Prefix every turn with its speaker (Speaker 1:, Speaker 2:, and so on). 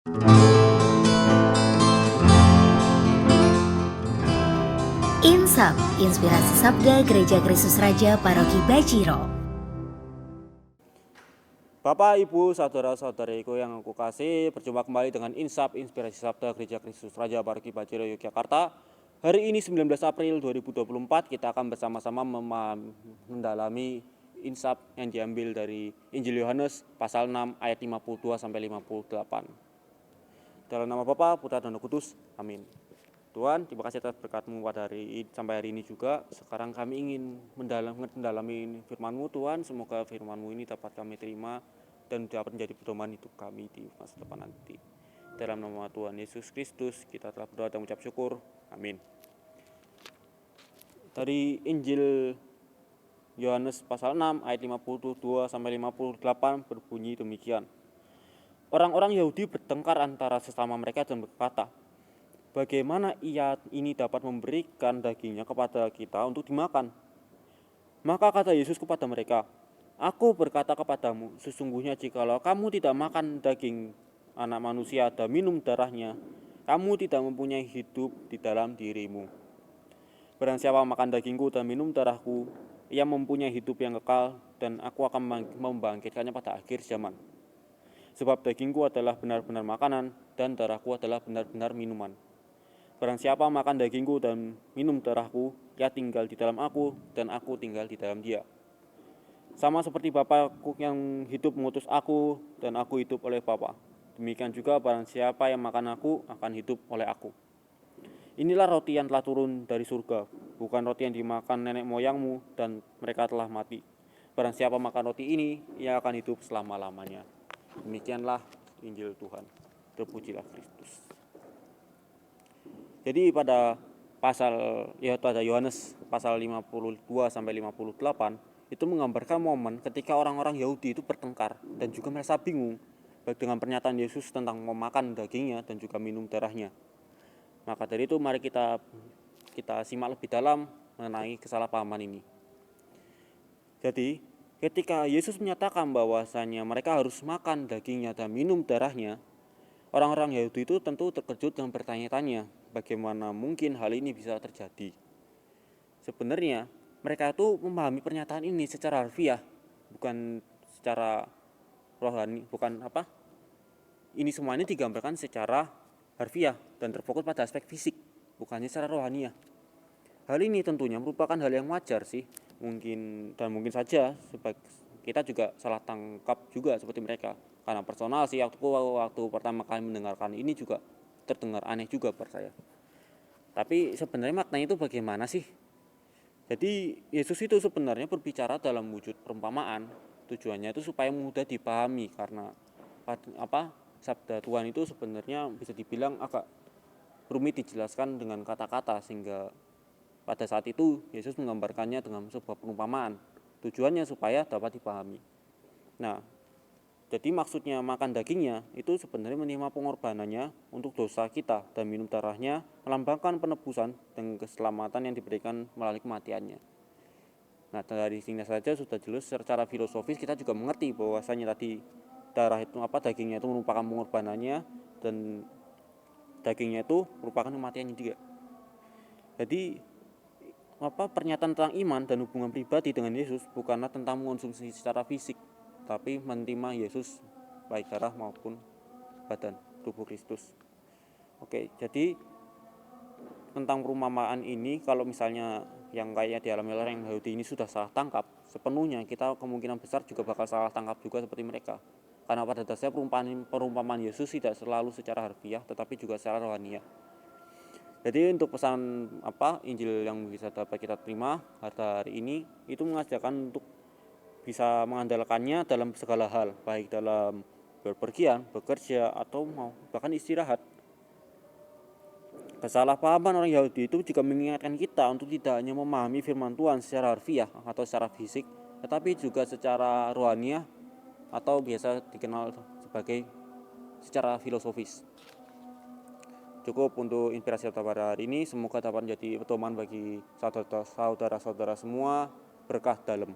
Speaker 1: Insap, Inspirasi Sabda Gereja Kristus Raja Paroki Bajiro.
Speaker 2: Bapak, Ibu, saudara-saudariku yang aku kasih, berjumpa kembali dengan Insap, Inspirasi Sabda Gereja Kristus Raja Paroki Bajiro, Yogyakarta. Hari ini 19 April 2024 kita akan bersama-sama mendalami Insap yang diambil dari Injil Yohanes pasal 6 ayat 52 sampai 58. Dalam nama Bapa, Putra dan Roh Kudus. Amin. Tuhan, terima kasih atas berkat-Mu pada sampai hari ini juga. Sekarang kami ingin mendalami firman-Mu, Tuhan. Semoga firman-Mu ini dapat kami terima dan dapat menjadi pedoman hidup kami di masa depan nanti. Dalam nama Tuhan Yesus Kristus, kita telah berdoa dan mengucap syukur. Amin. Dari Injil Yohanes pasal 6 ayat 52 sampai 58 berbunyi demikian. Orang-orang Yahudi bertengkar antara sesama mereka dan berkata, bagaimana ia ini dapat memberikan dagingnya kepada kita untuk dimakan? Maka kata Yesus kepada mereka, Aku berkata kepadamu, sesungguhnya jikalau kamu tidak makan daging anak manusia dan minum darahnya, kamu tidak mempunyai hidup di dalam dirimu. Barang siapa makan dagingku dan minum darahku, ia mempunyai hidup yang kekal, dan aku akan membangkitkannya pada akhir zaman. Sebab dagingku adalah benar-benar makanan, dan darahku adalah benar-benar minuman. Barang siapa makan dagingku dan minum darahku, ia tinggal di dalam aku, dan aku tinggal di dalam dia. Sama seperti Bapakku yang hidup mengutus aku, dan aku hidup oleh Bapa. Demikian juga barang siapa yang makan aku, akan hidup oleh aku. Inilah roti yang telah turun dari surga, bukan roti yang dimakan nenek moyangmu, dan mereka telah mati. Barang siapa makan roti ini, ia akan hidup selama-lamanya. Demikianlah Injil Tuhan. Terpujilah Kristus. Jadi pada Yohanes pasal 52 sampai 58 itu menggambarkan momen ketika orang-orang Yahudi itu bertengkar dan juga merasa bingung baik dengan pernyataan Yesus tentang memakan dagingnya dan juga minum darahnya. Maka dari itu mari kita simak lebih dalam mengenai kesalahpahaman ini. Jadi ketika Yesus menyatakan bahwasanya mereka harus makan dagingnya dan minum darahnya, orang-orang Yahudi itu tentu terkejut dan bertanya-tanya, bagaimana mungkin hal ini bisa terjadi? Sebenarnya mereka itu memahami pernyataan ini secara harfiah, bukan secara rohani, Ini semua ini digambarkan secara harfiah dan terfokus pada aspek fisik, bukannya secara rohaniah. Hal ini tentunya merupakan hal yang wajar sih, mungkin saja kita juga salah tangkap juga seperti mereka. Karena personal sih, waktu pertama kali mendengarkan ini juga terdengar aneh juga buat saya. Tapi sebenarnya maknanya itu bagaimana sih? Jadi Yesus itu sebenarnya berbicara dalam wujud perumpamaan. Tujuannya itu supaya mudah dipahami, karena sabda Tuhan itu sebenarnya bisa dibilang agak rumit dijelaskan dengan kata-kata, sehingga pada saat itu Yesus menggambarkannya dengan sebuah perumpamaan. Tujuannya supaya dapat dipahami. Nah, jadi maksudnya makan dagingnya itu sebenarnya menerima pengorbanannya untuk dosa kita, dan minum darahnya melambangkan penebusan dan keselamatan yang diberikan melalui kematiannya. Nah, dari sini saja sudah jelas secara filosofis kita juga mengerti bahwasanya tadi dagingnya itu merupakan pengorbanannya, dan dagingnya itu merupakan kematiannya juga. Jadi pernyataan tentang iman dan hubungan pribadi dengan Yesus bukanlah tentang mengonsumsi secara fisik, tapi menerima Yesus baik darah maupun badan tubuh Kristus. Oke, jadi tentang perumpamaan ini, kalau misalnya yang kayak dialami oleh orang Yahudi ini sudah salah tangkap sepenuhnya, kita kemungkinan besar juga bakal salah tangkap juga seperti mereka. Karena pada dasarnya perumpamaan Yesus tidak selalu secara harfiah, tetapi juga secara rohaniah. Jadi untuk pesan Injil yang bisa dapat kita terima hari ini itu mengajarkan untuk bisa mengandalkannya dalam segala hal, baik dalam berpergian, bekerja, atau bahkan istirahat. Kesalahpahaman orang Yahudi itu juga mengingatkan kita untuk tidak hanya memahami firman Tuhan secara harfiah atau secara fisik, tetapi juga secara rohaniah atau biasa dikenal sebagai secara filosofis. Cukup untuk inspirasi pada hari ini. Semoga dapat menjadi pedoman bagi saudara-saudara semua, berkah dalam.